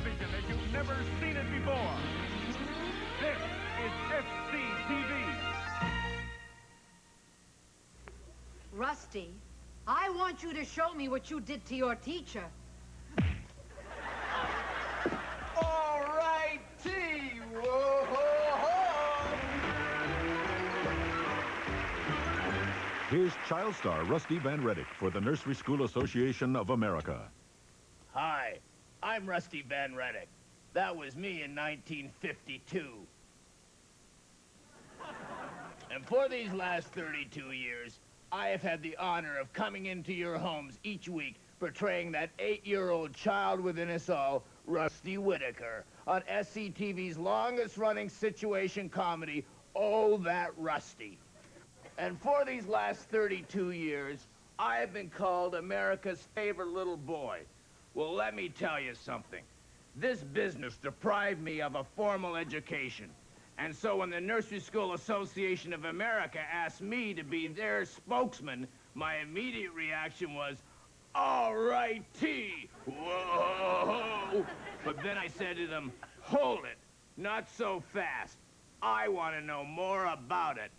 television as you've never seen it before. This is SCTV. Rusty, I want you to show me what you did to your teacher. All right, T. Whoa, ho, ho. Here's child star Rusty Van Reddick for the Nursery School Association of America. Hi, I'm Rusty Van Reddick. That was me in 1952. And for these last 32 years, I have had the honor of coming into your homes each week portraying that 8-year-old child within us all, Rusty Whitaker, on SCTV's longest-running situation comedy, Oh, That Rusty. And for these last 32 years, I have been called America's favorite little boy. Well, let me tell you something. This business deprived me of a formal education. And so when the Nursery School Association of America asked me to be their spokesman, my immediate reaction was, all right, T. Whoa! But then I said to them, hold it, not so fast. I want to know more about it.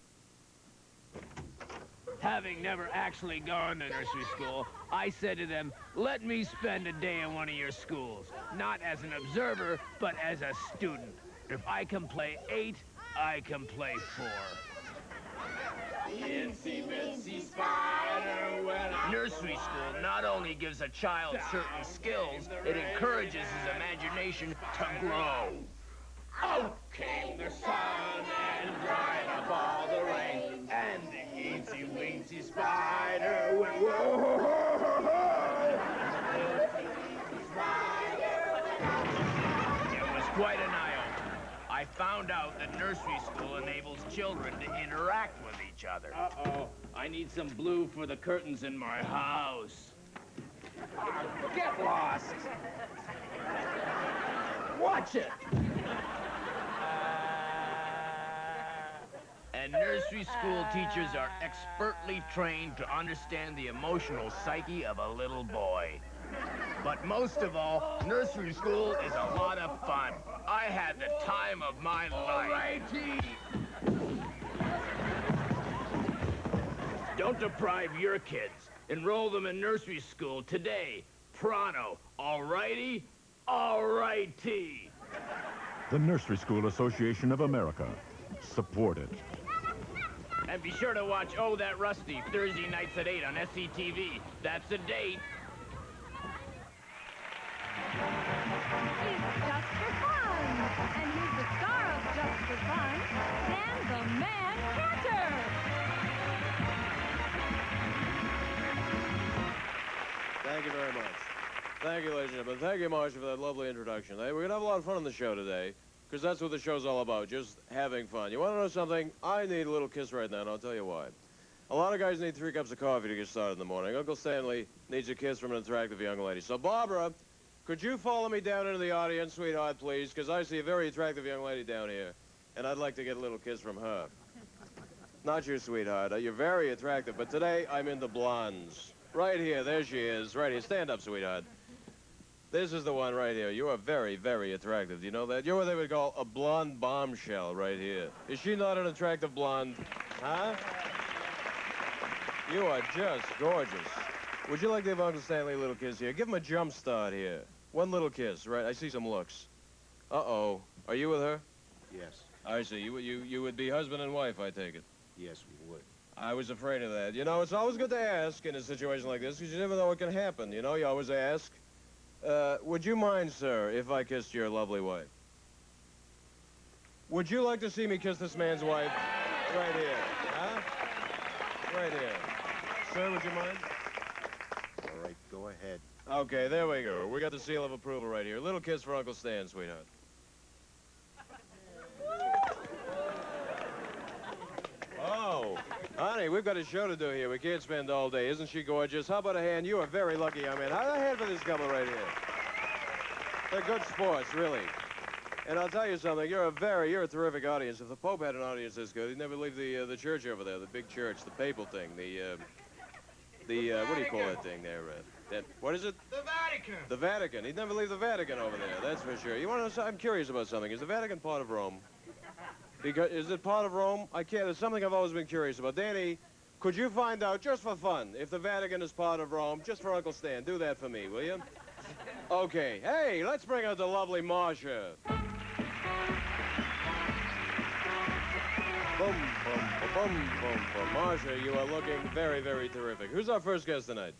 Having never actually gone to nursery school, I said to them, let me spend a day in one of your schools. Not as an observer, but as a student. If I can play 8, I can play 4. Itsy bitsy spider went up. Nursery school not only gives a child certain skills, it encourages his imagination to grow. Out came the sun and dried up all the rain. And the itsy weensy spider went whoa. It was quite an eye-opener. I found out that nursery school enables children to interact with each other. Uh-oh, I need some blue for the curtains in my house. Get lost. Watch it. And nursery school teachers are expertly trained to understand the emotional psyche of a little boy. But most of all, nursery school is a lot of fun. I had the time of my life. Don't deprive your kids. Enroll them in nursery school today. Pronto. All righty? All righty. The Nursery School Association of America. Support it. And be sure to watch Oh, That Rusty, Thursday nights at 8 on SCTV. That's a date. It's Just for Fun, and he's the star of Just for Fun, Dan the Man Cantor. Thank you very much. Thank you, ladies and gentlemen. Thank you, Marcia, for that lovely introduction. Hey, we're going to have a lot of fun on the show today, because that's what the show's all about, just having fun. You want to know something? I need a little kiss right now, and I'll tell you why. A lot of guys need 3 cups of coffee to get started in the morning. Uncle Stanley needs a kiss from an attractive young lady. So, Barbara, could you follow me down into the audience, sweetheart, please? Because I see a very attractive young lady down here, and I'd like to get a little kiss from her. Not you, sweetheart. You're very attractive, but today I'm into blondes. Right here, there she is, right here. Stand up, sweetheart. This is the one right here. You are very, very attractive. Do you know that? You're what they would call a blonde bombshell right here. Is she not an attractive blonde? Huh? You are just gorgeous. Would you like to give Uncle Stanley a little kiss here? Give him a jump start here. One little kiss, right? I see some looks. Uh-oh. Are you with her? Yes. I see. You would be husband and wife, I take it. Yes, we would. I was afraid of that. You know, it's always good to ask in a situation like this, because you never know what can happen. You know, you always ask. Would you mind, sir, if I kissed your lovely wife? Would you like to see me kiss this man's wife? Right here. Huh? Right here. Sir, would you mind? All right, go ahead. Okay, there we go. We got the seal of approval right here. A little kiss for Uncle Stan, sweetheart. Oh, honey, we've got a show to do here. We can't spend all day. Isn't she gorgeous? How about a hand? You are very lucky, young man. How about a hand for this couple right here? They're good sports, really. And I'll tell you something. You're a terrific audience. If the Pope had an audience this good, he'd never leave the church over there, the big church, the papal thing, what do you call that thing there? What is it? The Vatican. The Vatican. He'd never leave the Vatican over there, that's for sure. You want to know something? I'm curious about something. Is the Vatican part of Rome? Because, is it part of Rome? I can't. It's something I've always been curious about. Danny, could you find out, just for fun, if the Vatican is part of Rome? Just for Uncle Stan. Do that for me, will you? Okay. Hey, let's bring out the lovely Marcia. Boom, boom, boom, boom, boom. Marcia, you are looking very, very terrific. Who's our first guest tonight?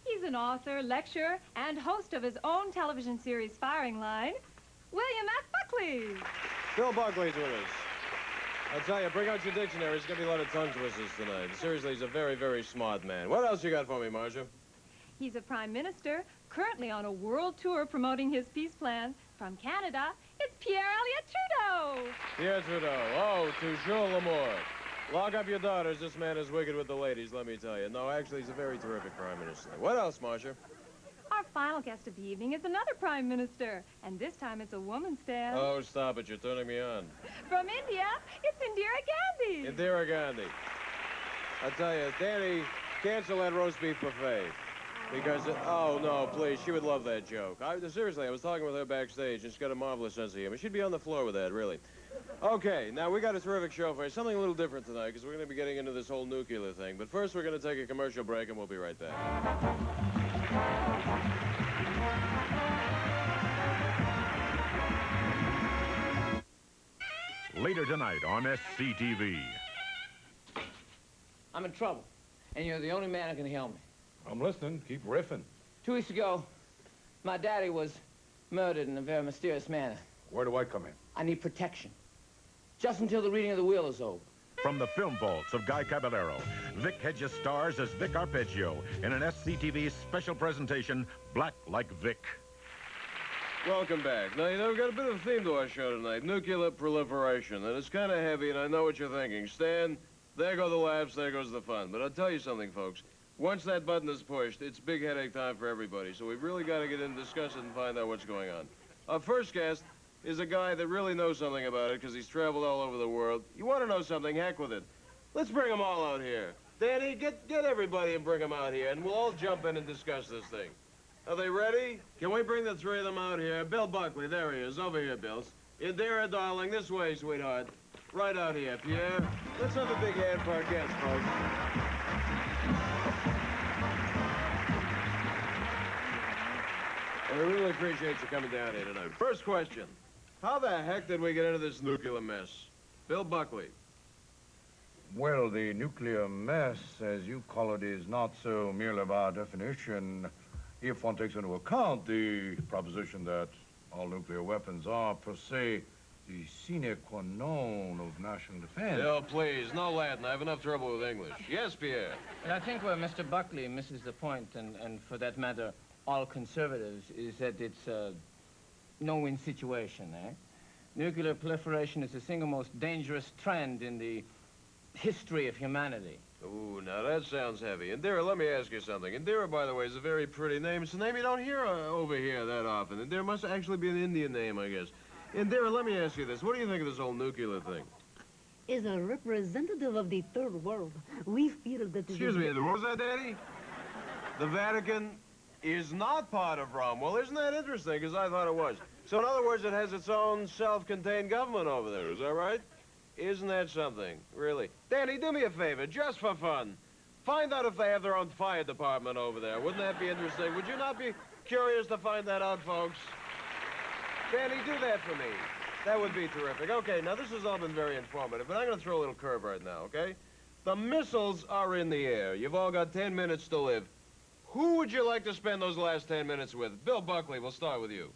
He's an author, lecturer, and host of his own television series, Firing Line, William F. Buckley. Bill Buckley's with us. I tell you, bring out your dictionary. There's going to be a lot of tongue twisters tonight. Seriously, he's a very, very smart man. What else you got for me, Marcia? He's a prime minister, currently on a world tour promoting his peace plan. From Canada, it's Pierre Elliott Trudeau. Pierre Trudeau. Oh, toujours l'amour. Lock up your daughters. This man is wicked with the ladies, let me tell you. No, actually, he's a very terrific prime minister. What else, Marcia? Our final guest of the evening is another prime minister, and this time it's a woman, Stan. Oh, stop it. You're turning me on. From India, it's Indira Gandhi. Indira Gandhi. I tell you, Danny, cancel that roast beef buffet. Because, oh, no, please, she would love that joke. Seriously, I was talking with her backstage, and she's got a marvelous sense of humor. She'd be on the floor with that, really. Okay, now we got a terrific show for you. Something a little different tonight, because we're going to be getting into this whole nuclear thing. But first, we're going to take a commercial break, and we'll be right back. Later tonight on SCTV. I'm in trouble, and you're the only man who can help me. I'm listening. Keep riffing. 2 weeks ago, my daddy was murdered in a very mysterious manner. Where do I come in? I need protection. Just until the reading of the will is over. From the film vaults of Guy Caballero, Vic Hedges stars as Vic Arpeggio in an SCTV special presentation, Black Like Vic. Welcome back. Now, you know, we've got a bit of a theme to our show tonight, nuclear proliferation, and it's kind of heavy, and I know what you're thinking. Stan, there go the laughs, there goes the fun. But I'll tell you something, folks. Once that button is pushed, it's big headache time for everybody, so we've really got to get in, discuss it, and find out what's going on. Our first guest is a guy that really knows something about it, because he's traveled all over the world. You want to know something, heck with it. Let's bring them all out here. Danny, get everybody and bring them out here, and we'll all jump in and discuss this thing. Are they ready? Can we bring the three of them out here? Bill Buckley, there he is. Over here, Bill. Indira, darling, this way, sweetheart. Right out here, Pierre. Let's have a big hand for our guests, folks. And we really appreciate you coming down here tonight. First question. How the heck did we get into this nuclear mess? Bill Buckley. Well, the nuclear mess, as you call it, is not so merely about definition if one takes into account the proposition that all nuclear weapons are, per se, the sine qua non of national defense. Bill, please, no Latin. I have enough trouble with English. Yes, Pierre. And I think where Mr. Buckley misses the point, and for that matter, all conservatives, is that it's a no-win situation, eh? Nuclear proliferation is the single most dangerous trend in the history of humanity. Ooh, now that sounds heavy. Indira, let me ask you something. Indira, by the way, is a very pretty name. It's a name you don't hear over here that often. Indira must actually be an Indian name, I guess. Indira, let me ask you this. What do you think of this whole nuclear thing? As a representative of the third world, we feel that... Excuse me, what was that, Daddy? The Vatican is not part of Rome. Well, isn't that interesting? Because I thought it was. So, in other words, it has its own self-contained government over there. Is that right? Isn't that something? Really? Danny, do me a favor, just for fun. Find out if they have their own fire department over there. Wouldn't that be interesting? Would you not be curious to find that out, folks? Danny, do that for me. That would be terrific. Okay, now this has all been very informative, but I'm going to throw a little curve right now, okay? The missiles are in the air. You've all got 10 minutes to live. Who would you like to spend those last 10 minutes with? Bill Buckley, we'll start with you.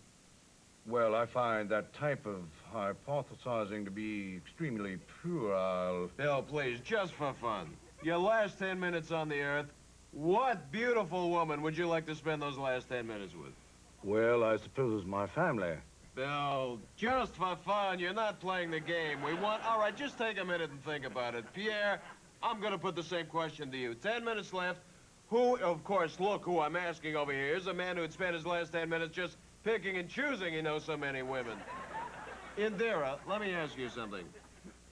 Well, I find that type of hypothesizing to be extremely puerile. Bill, please, just for fun. Your last 10 minutes on the Earth, what beautiful woman would you like to spend those last 10 minutes with? Well, I suppose it's my family. Bill, just for fun, you're not playing the game. We want... All right, just take a minute and think about it. Pierre, I'm going to put the same question to you. 10 minutes left. Who, of course, look who I'm asking over here. Here's a man who had spent his last 10 minutes just picking and choosing, he knows so many women. Indira, let me ask you something.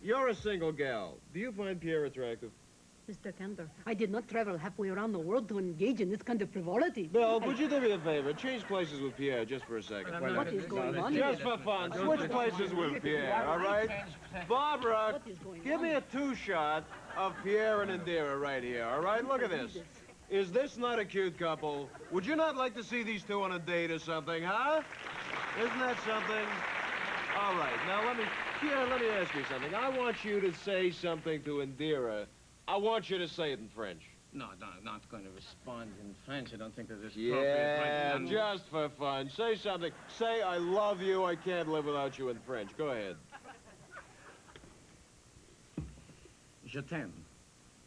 You're a single gal. Do you find Pierre attractive? Mr. Cantor, I did not travel halfway around the world to engage in this kind of frivolity. Bill, would you do me a favor? Change places with Pierre just for a second. What is going on? Just for fun. Switch places with Pierre, all right? Barbara, What is going give on? me a two-shot of Pierre and Indira right here, all right? Look at this. Is this not a cute couple? Would you not like to see these two on a date or something, huh? Isn't that something? All right, now Pierre, let me ask you something. I want you to say something to Indira. I want you to say it in French. No, I'm not going to respond in French. I don't think that it's appropriate Yeah, right now. just for fun. Say something. Say, I love you, I can't live without you in French. Go ahead. Je t'aime.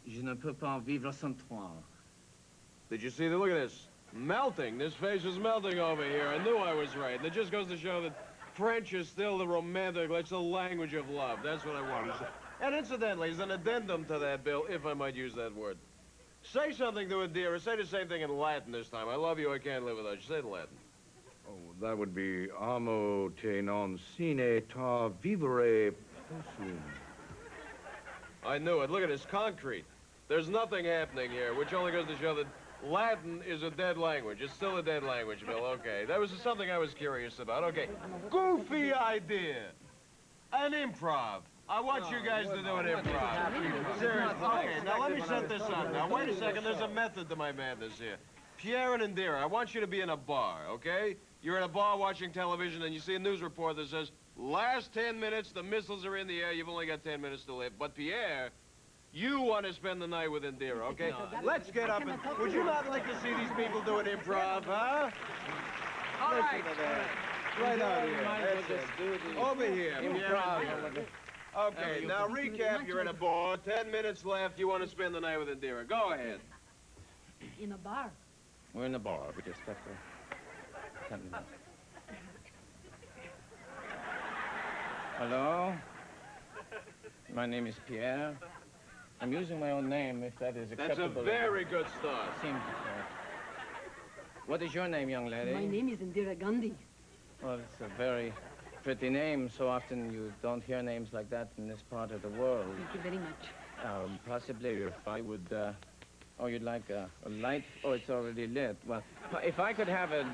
Je ne peux pas vivre sans toi. Did you see that? Look at this. Melting. This face is melting over here. I knew I was right. And it just goes to show that French is still the romantic, it's the language of love. That's what I wanted to say. And incidentally, as an addendum to that, Bill, if I might use that word, say something to Indira. Say the same thing in Latin this time. I love you, I can't live without you. Say it in Latin. Oh, that would be amo te non sine ta vivere possum. I knew it. Look at this, concrete. There's nothing happening here, which only goes to show that Latin is a dead language. It's still a dead language, Bill. Okay. That was something I was curious about. Okay. Goofy idea. An improv. I want you guys to do an improv. Seriously. Okay, now let me set this up now. Wait a second. There's a method to my madness here. Pierre and Indira, I want you to be in a bar, okay? You're in a bar watching television and you see a news report that says, last 10 minutes, the missiles are in the air. You've only got 10 minutes to live. But Pierre, you want to spend the night with Indira, okay? Let's get up and... Would you not like to see these people do an improv, huh? All right. Right out here. That's it. Over here. Pierre. Okay, now recap. You're in a bar. 10 minutes left. You want to spend the night with Indira. Go ahead. In a bar. We're in a bar. We just got to... 10 minutes. Hello? My name is Pierre. I'm using my own name, if that is That's acceptable. a very good start. Seems correct. What is your name, young lady? My name is Indira Gandhi. Well, it's a very pretty name. So often you don't hear names like that in this part of the world. Thank you very much. Possibly if I would... Oh, you'd like a light? Oh, it's already lit. Well, if I could have a...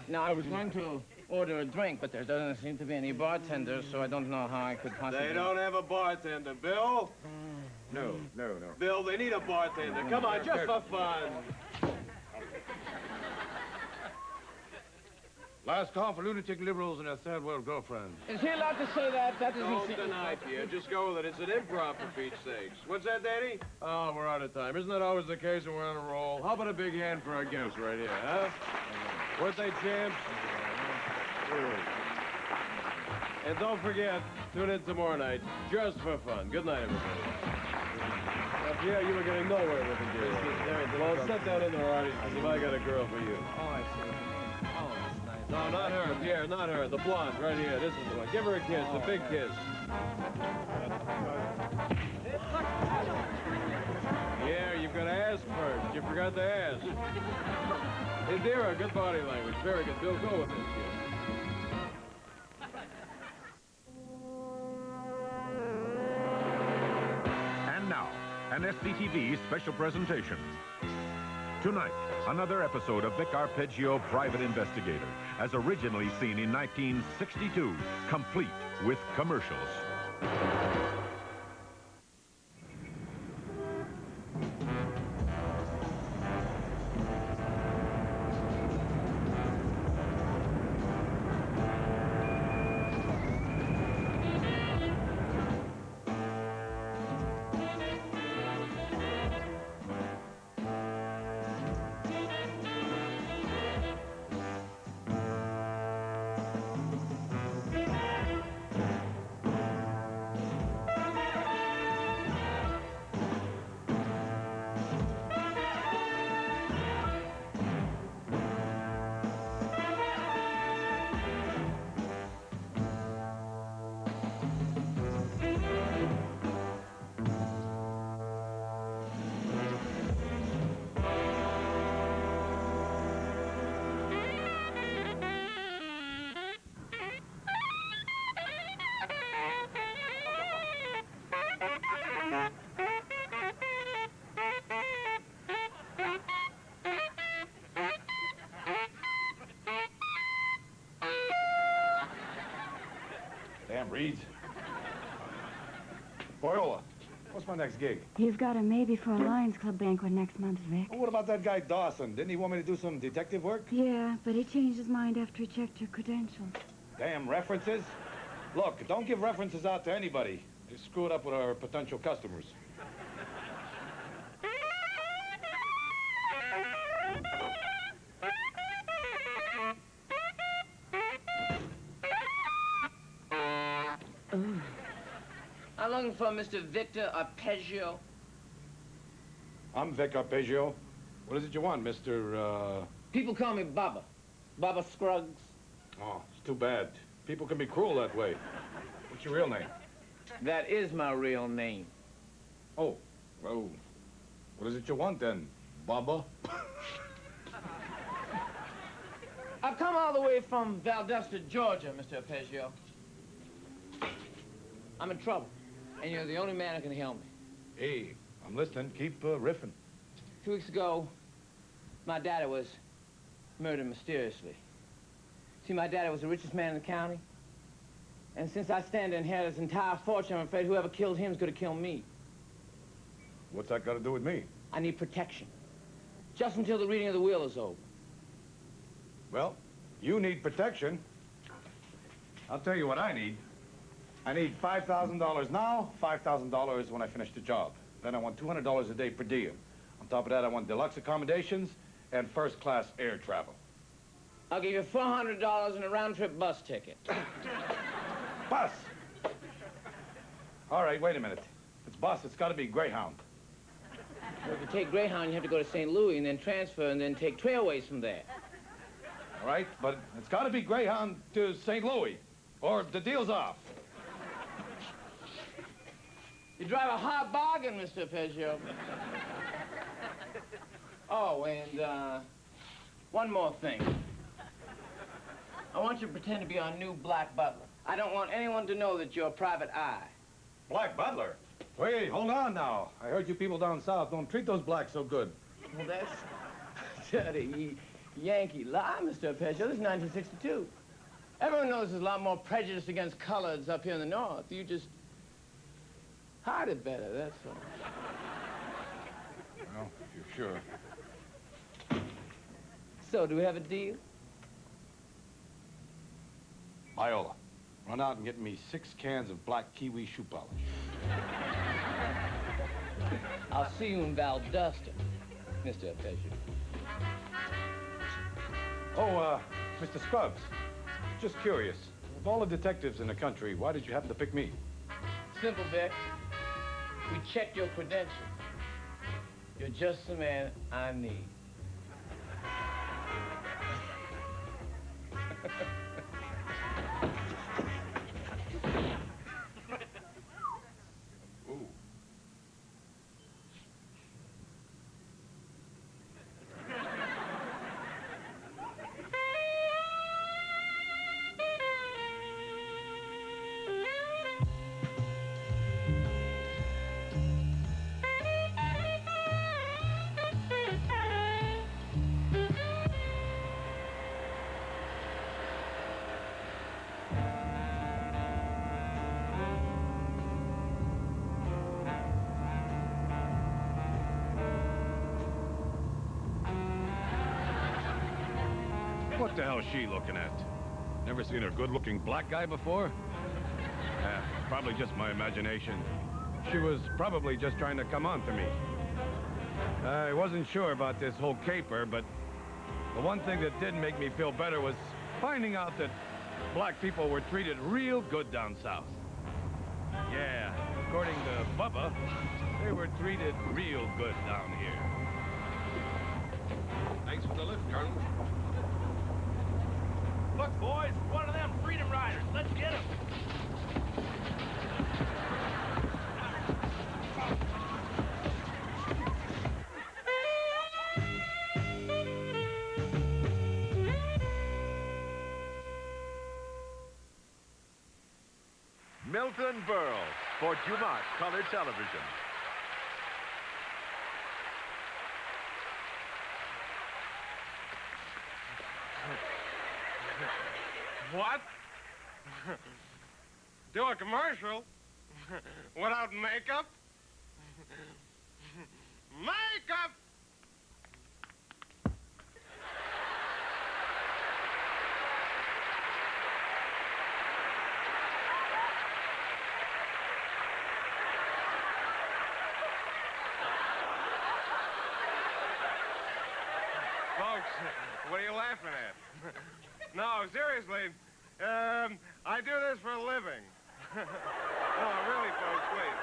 Now, I was going to order a drink, but there doesn't seem to be any bartenders, so I don't know how I could possibly... They don't have a bartender. Bill? No. Bill, they need a bartender. Come on, just for fun. Last call for lunatic liberals and their third world girlfriends. Is he allowed to say that? That doesn't Don't seem... deny, Pierre. Just go with it. It's an improv, for Pete's sakes. What's that, Daddy? Oh, we're out of time. Isn't that always the case when we're on a roll? How about a big hand for our guests right here, huh? Weren't they champs? And don't forget, tune in tomorrow night, just for fun. Good night, everybody. Now, Pierre, you were getting nowhere with Indira. Well, sit down in the audience, because if I got a girl for you. Oh, I see. Oh, that's nice. No, not her, Pierre, not her. The blonde, right here. This is the one. Give her a kiss, the big kiss. Yeah, you've got to ask first. You forgot to ask. Indira, good body language. Very good. Bill, go with this. And now, an SCTV special presentation. Tonight, another episode of Vic Arpeggio, Private Investigator, as originally seen in 1962, complete with commercials. Damn reeds. Viola, what's my next gig? You've got a maybe for a Lions Club banquet next month, Vic. Oh, what about that guy Dawson? Didn't he want me to do some detective work? Yeah, but he changed his mind after he checked your credentials. Damn references. Look, don't give references out to anybody. They screw it up with our potential customers. I'm looking for Mr. Victor Arpeggio. I'm Vic Arpeggio. What is it you want, Mr. People call me Bubba. Bubba Scruggs. Oh, it's too bad. People can be cruel that way. What's your real name? That is my real name. Oh, well, what is it you want then, Bubba? I've come all the way from Valdosta, Georgia, Mr. Arpeggio. I'm in trouble, and you're the only man who can help me. Hey, I'm listening. Keep riffing. 2 weeks ago, my daddy was murdered mysteriously. See, my daddy was the richest man in the county. And since I stand to inherit his entire fortune, I'm afraid whoever killed him is going to kill me. What's that got to do with me? I need protection. Just until the reading of the will is over. Well, you need protection. I'll tell you what I need. I need $5,000 now, $5,000 when I finish the job. Then I want $200 a day per diem. On top of that, I want deluxe accommodations and first-class air travel. I'll give you $400 and a round-trip bus ticket. Bus! All right, wait a minute. If it's bus, it's got to be Greyhound. Well, if you take Greyhound, you have to go to St. Louis and then transfer and then take Trailways from there. All right, but it's got to be Greyhound to St. Louis, or the deal's off. You drive a hard bargain, Mr. Arpeggio. Oh, and one more thing. I want you to pretend to be our new black butler. I don't want anyone to know that you're a private eye. Black butler? Wait, hold on now. I heard you people down south don't treat those blacks so good. Well, that's dirty Yankee lie, Mr. Arpeggio. This is 1962. Everyone knows there's a lot more prejudice against coloreds up here in the north. You just hide it better, that's all. Well, if you're sure. So, do we have a deal? Viola, run out and get me 6 cans of black kiwi shoe polish. I'll see you in Valdosta, Mr. Arpeggio. Oh, Mr. Scruggs, just curious. Of all the detectives in the country, why did you happen to pick me? Simple, Vic. We checked your credentials. You're just the man I need. Ooh. What the hell's she looking at? Never seen a good-looking black guy before? Probably just my imagination. She was probably just trying to come on to me. I wasn't sure about this whole caper, but the one thing that did make me feel better was finding out that black people were treated real good down south. Yeah, according to Bubba, they were treated real good down here. Thanks for the lift, Colonel. Look, boys, one of them Freedom Riders. Let's get him. Milton Berle for Dumont Color Television. What? Do a commercial? Without makeup? Makeup! Folks, what are you laughing at? No, seriously, I do this for a living. No, really, folks, please.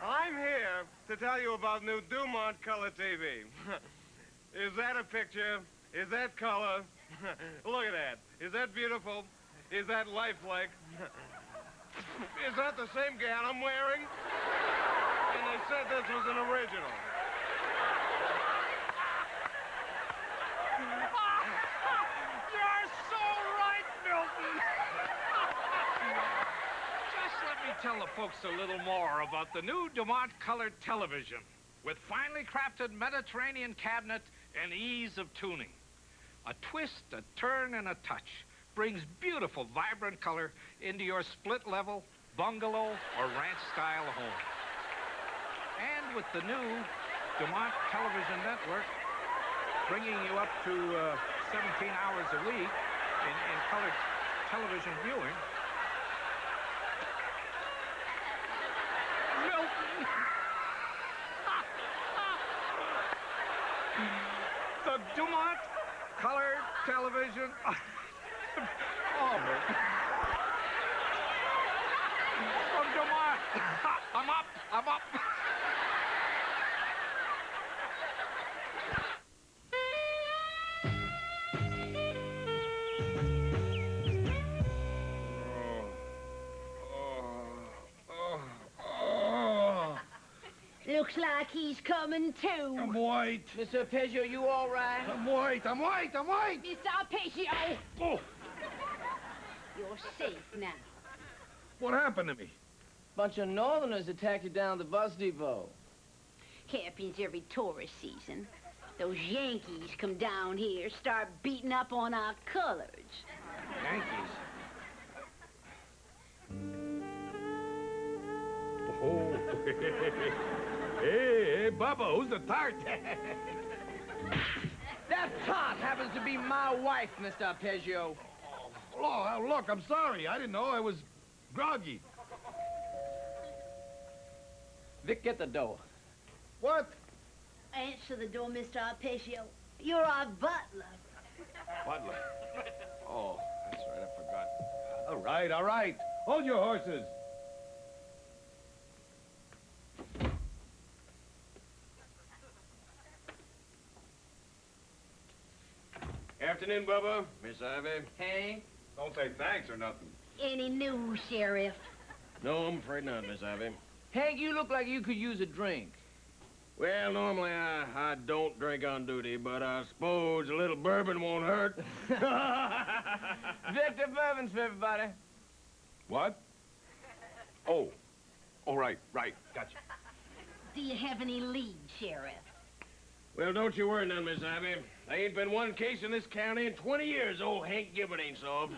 I'm here to tell you about new Dumont color TV. Is that a picture? Is that color? Look at that. Is that beautiful? Is that lifelike? Is that the same gown I'm wearing? And they said this was an original. You're so right, Milton. Just let me tell the folks a little more about the new Dumont colored television with finely crafted Mediterranean cabinet and ease of tuning. A twist, a turn, and a touch brings beautiful, vibrant color into your split-level, bungalow, or ranch-style home. And with the new Dumont television network, bringing you up to 17 hours a week in colored television viewing. Milton! The Dumont colored television. Oh, Milton. From Dumont. I'm up. I'm up. Looks like he's coming too. I'm white. Mr. Arpeggio, you all right? I'm white. I'm white. I'm white. Mr. Arpeggio! Oh, You're safe now. what happened to me? Bunch of northerners attacked you down the bus depot. Happens every tourist season. Those Yankees come down here, start beating up on our colors. Yankees. Oh, hey, Bubba, who's the tart? That tot happens to be my wife, Mr. Arpeggio. Oh, look, I'm sorry. I didn't know I was groggy. Vic, get the door. What? Answer the door, Mr. Arpeggio. You're our butler. Butler. Oh, that's right, I forgot. All right. Hold your horses. Afternoon, Bubba. Miss Ivy. Hank? Don't say thanks or nothing. Any news, Sheriff? No, I'm afraid not, Miss Ivy. Hank, you look like you could use a drink. Well, normally I don't drink on duty, but I suppose a little bourbon won't hurt. Victor Bourbons for everybody. What? Oh, right, gotcha. Do you have any leads, Sheriff? Well, don't you worry none, Miss Ivy. There ain't been one case in this county in 20 years old Hank Gibbon ain't solved.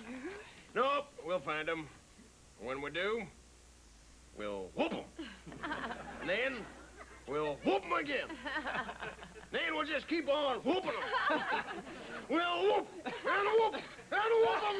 Nope, we'll find him. When we do, we'll whoop him. And then we'll whoop him again. Then we'll just keep on whooping him. We'll whoop and whoop and whoop him.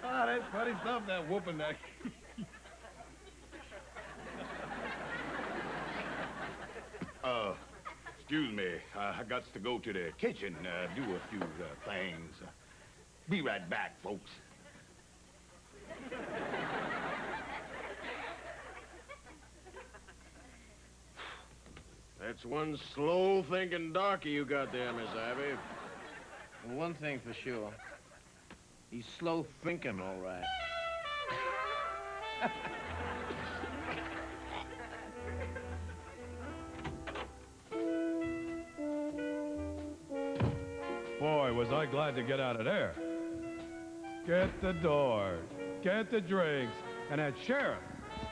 Oh, that's funny stuff, that whooping that. Excuse me. I got to go to the kitchen, do a few things. Be right back, folks. That's one slow-thinking darky you got there, Miss Ivy. And one thing for sure, he's slow thinking, all right. Boy, was I glad to get out of there. Get the door. Get the drinks. And that sheriff,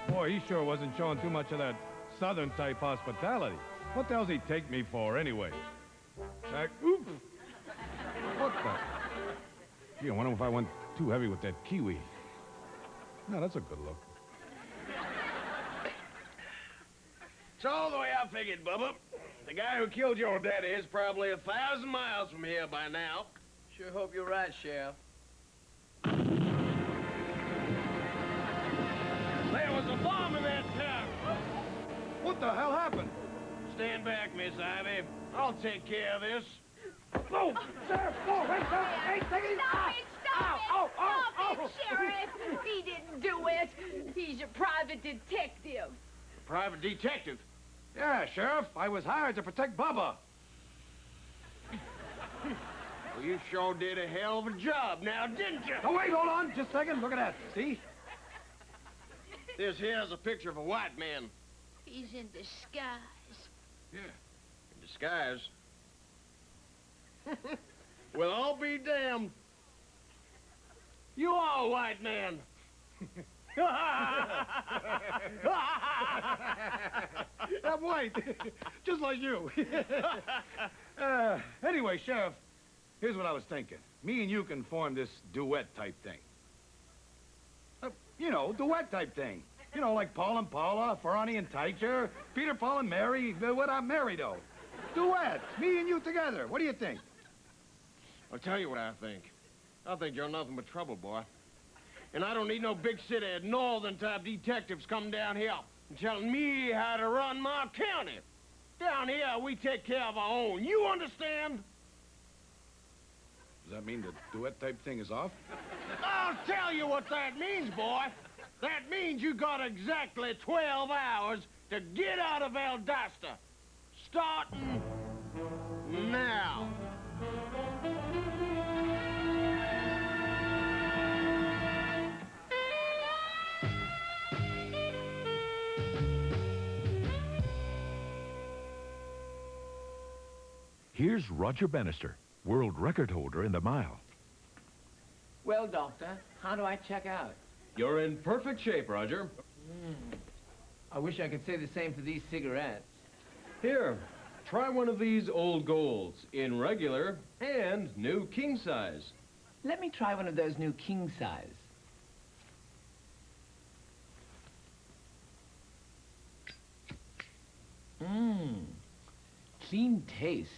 boy, he sure wasn't showing too much of that Southern-type hospitality. What the hell's he take me for, anyway? Oops. What the? Gee, I wonder if I went too heavy with that kiwi. No, that's a good look. It's all the way I figured, Bubba. The guy who killed your daddy is probably 1,000 miles from here by now. Sure hope you're right, Sheriff. There was a bomb in that town. What the hell happened? Stand back, Miss Ivy. I'll take care of this. No, Sheriff, no, wait, hey, take it. Stop it, Sheriff! He didn't do it. He's a private detective. Private detective? Yeah, Sheriff. I was hired to protect Bubba. Well, you sure did a hell of a job now, didn't you? Oh, wait, hold on. Just a second. Look at that. See? This here's a picture of a white man. He's in disguise. Yeah. In disguise? Well, I'll be damned. You are a white man. I'm white. Just like you. Anyway, Sheriff, here's what I was thinking. Me and you can form this duet type thing. You know, duet type thing. You know, like Paul and Paula, Ferrani and Teicher, Peter, Paul and Mary. Without Mary, though. Duet. Me and you together. What do you think? I'll tell you what I think. I think you're nothing but trouble, boy. And I don't need no big city northern-type detectives coming down here and telling me how to run my county. Down here, we take care of our own. You understand? Does that mean the duet type thing is off? I'll tell you what that means, boy. That means you got exactly 12 hours to get out of Valdosta. Starting now. Here's Roger Bannister, world record holder in the mile. Well, Doctor, how do I check out? You're in perfect shape, Roger. I wish I could say the same for these cigarettes. Here, try one of these old golds in regular and new king size. Let me try one of those new king size. Clean taste.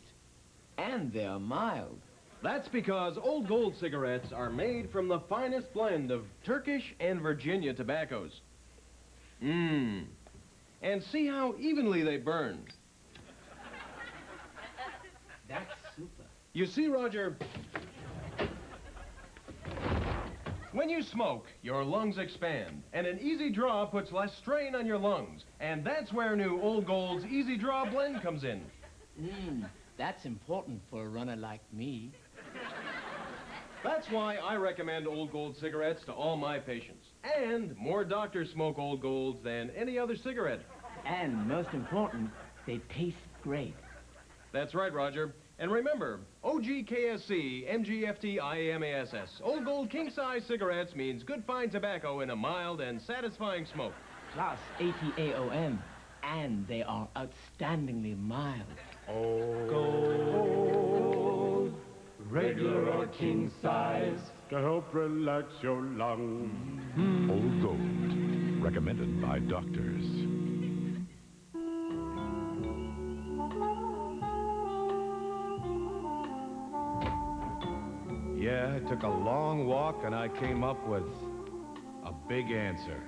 And they're mild. That's because Old Gold cigarettes are made from the finest blend of Turkish and Virginia tobaccos. And see how evenly they burn. That's super. You see, Roger, when you smoke, your lungs expand, and an easy draw puts less strain on your lungs. And that's where new Old Gold's Easy Draw blend comes in. That's important for a runner like me. That's why I recommend Old Gold cigarettes to all my patients. And more doctors smoke Old Golds than any other cigarette. And most important, they taste great. That's right, Roger. And remember, OGKSC, MGFT, IAMASS. Old Gold king-size cigarettes means good fine tobacco in a mild and satisfying smoke. Plus ATAOM. And they are outstandingly mild. Old Gold, regular or king size, to help relax your lungs. Old Gold, recommended by doctors. Yeah, I took a long walk and I came up with a big answer.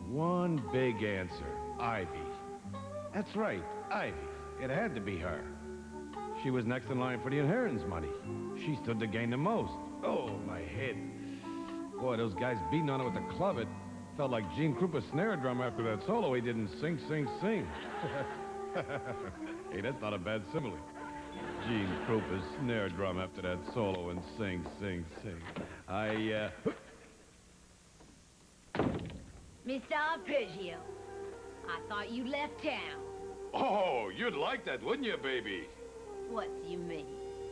One big answer. Ivy. That's right, Ivy. It had to be her. She was next in line for the inheritance money. She stood to gain the most. Oh, my head. Boy, those guys beating on it with the club, it felt like Gene Krupa's snare drum after that solo. He didn't sing, sing, sing. Hey, that's not a bad simile. Gene Krupa's snare drum after that solo and sing, sing, sing. Mr. Arpeggio, I thought you left town. Oh, you'd like that, wouldn't you, baby? What do you mean?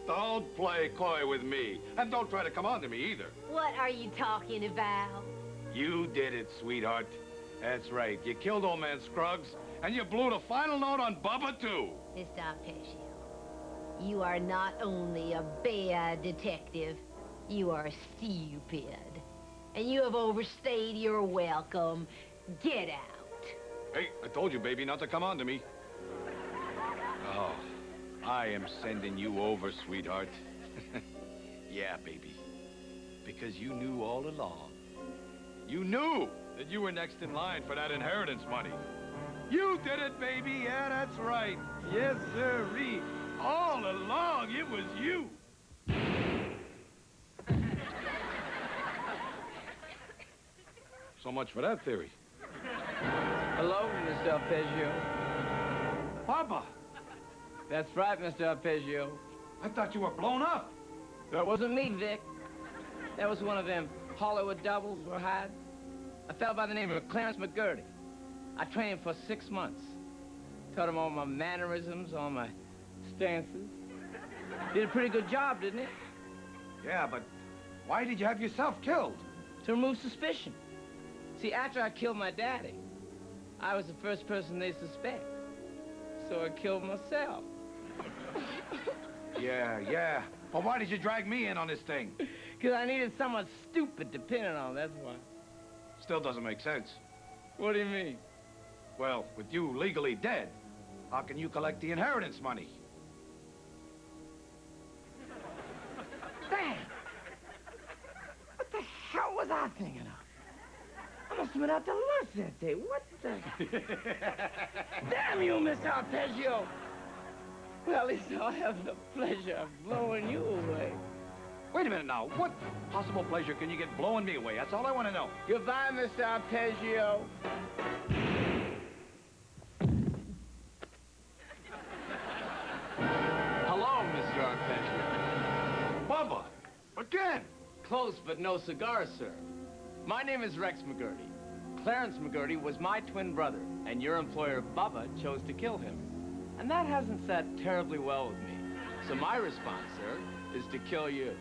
Don't play coy with me. And don't try to come on to me either. What are you talking about? You did it, sweetheart. That's right. You killed old man Scruggs, and you blew the final note on Bubba, too. Mr. Arpeggio, you are not only a bad detective, you are stupid. And you have overstayed your welcome. Get out. Hey, I told you, baby, not to come on to me. Oh, I am sending you over, sweetheart. Yeah, baby. Because you knew all along. You knew that you were next in line for that inheritance money. You did it, baby. Yeah, that's right. Yes, sirree. All along, it was you. So much for that theory. Hello, Mr. Arpeggio. Papa! That's right, Mr. Arpeggio. I thought you were blown up. That wasn't me, Vic. That was one of them Hollywood doubles we had. A fellow by the name of Clarence McGurdy. I trained him for 6 months. Taught him all my mannerisms, all my stances. Did a pretty good job, didn't it? Yeah, but why did you have yourself killed? To remove suspicion. See, after I killed my daddy, I was the first person they suspect. So I killed myself. Yeah. But why did you drag me in on this thing? Because I needed someone stupid to pin it on, that's why. Still doesn't make sense. What do you mean? Well, with you legally dead, how can you collect the inheritance money? Damn! What the hell was I thinking of? I must have been out to lunch that day. What the... Damn you, Mr. Arpeggio! Well, at least I'll have the pleasure of blowing you away. Wait a minute now. What possible pleasure can you get blowing me away? That's all I want to know. Goodbye, Mr. Arpeggio. Hello, Mr. Arpeggio. Bubba! Again! Close, but no cigar, sir. My name is Rex McGurdy. Clarence McGurdy was my twin brother, and your employer, Bubba, chose to kill him. And that hasn't sat terribly well with me. So my response, sir, is to kill you.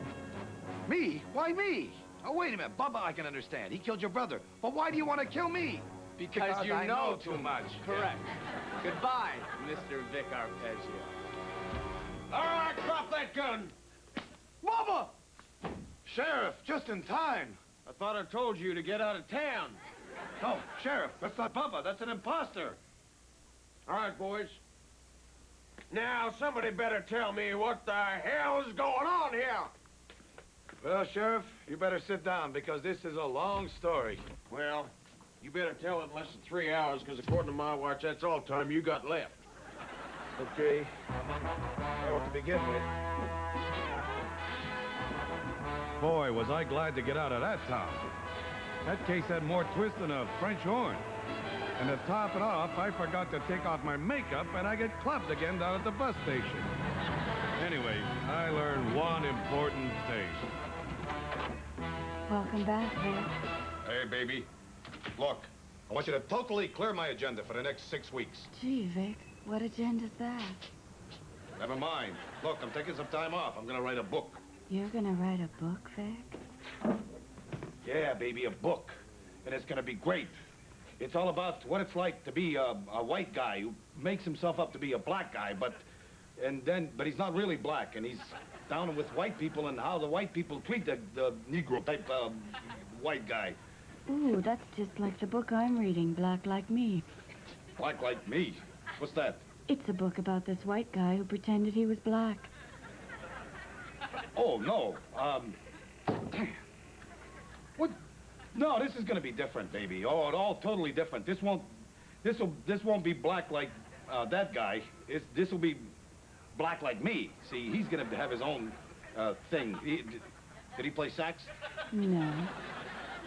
Me? Why me? Oh, wait a minute. Bubba, I can understand. He killed your brother. But why do you want to kill me? Because you I know too much. Correct. Yeah. Goodbye, Mr. Vic Arpeggio. All right, drop that gun. Bubba! Sheriff, just in time. I thought I told you to get out of town. No, Sheriff, that's not Bubba. That's an imposter. All right, boys. Now, somebody better tell me what the hell is going on here. Well, Sheriff, you better sit down because this is a long story. Well, you better tell it in less than 3 hours, because according to my watch, that's all time you got left. Okay. Well, to begin with. Boy, was I glad to get out of that town. That case had more twist than a French horn. And to top it off, I forgot to take off my makeup, and I get clubbed again down at the bus station. Anyway, I learned one important thing. Welcome back, Vic. Hey, baby. Look, I want you to totally clear my agenda for the next 6 weeks. Gee, Vic, what agenda's that? Never mind. Look, I'm taking some time off. I'm going to write a book. You're gonna write a book, Vic? Yeah, baby, a book. And it's going to be great. It's all about what it's like to be a white guy who makes himself up to be a black guy, but he's not really black, and he's down with white people and how the white people treat the Negro type white guy. Ooh, that's just like the book I'm reading, Black Like Me. Black like me? What's that? It's a book about this white guy who pretended he was black. Oh, no. What? No, this is going to be different, baby. Oh, all totally different. This won't be black like that guy. This will be black like me. See, he's going to have his own thing. Did he play sax? No.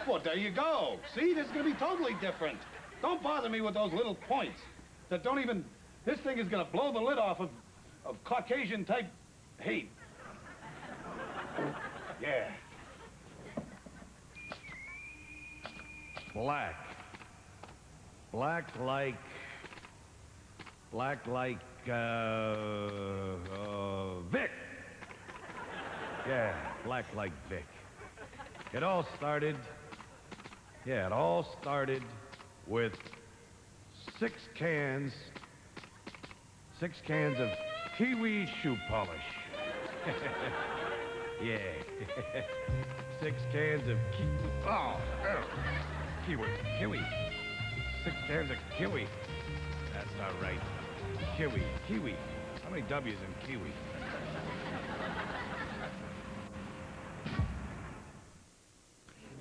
Well, there you go. See, this is going to be totally different. Don't bother me with those little points that don't even... This thing is going to blow the lid off of Caucasian-type hate. Yeah. Black. Black like... Vic. Yeah, black like Vic. It all started with 6 cans of kiwi shoe polish. Yeah. 6 cans of kiwi. 6 cans of kiwi. That's not right. Kiwi. How many W's in kiwi?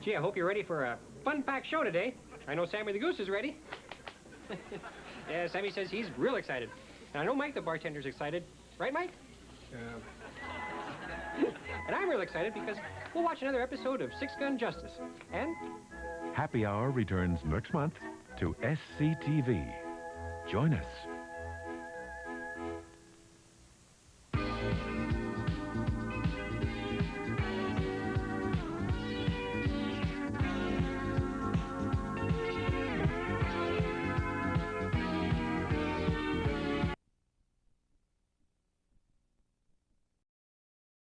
Gee, I hope you're ready for a fun-packed show today. I know Sammy the Goose is ready. Yeah, Sammy says he's real excited. And I know Mike the bartender's excited. Right, Mike? And I'm real excited because we'll watch another episode of Six Gun Justice. And Happy Hour returns next month to SCTV. Join us.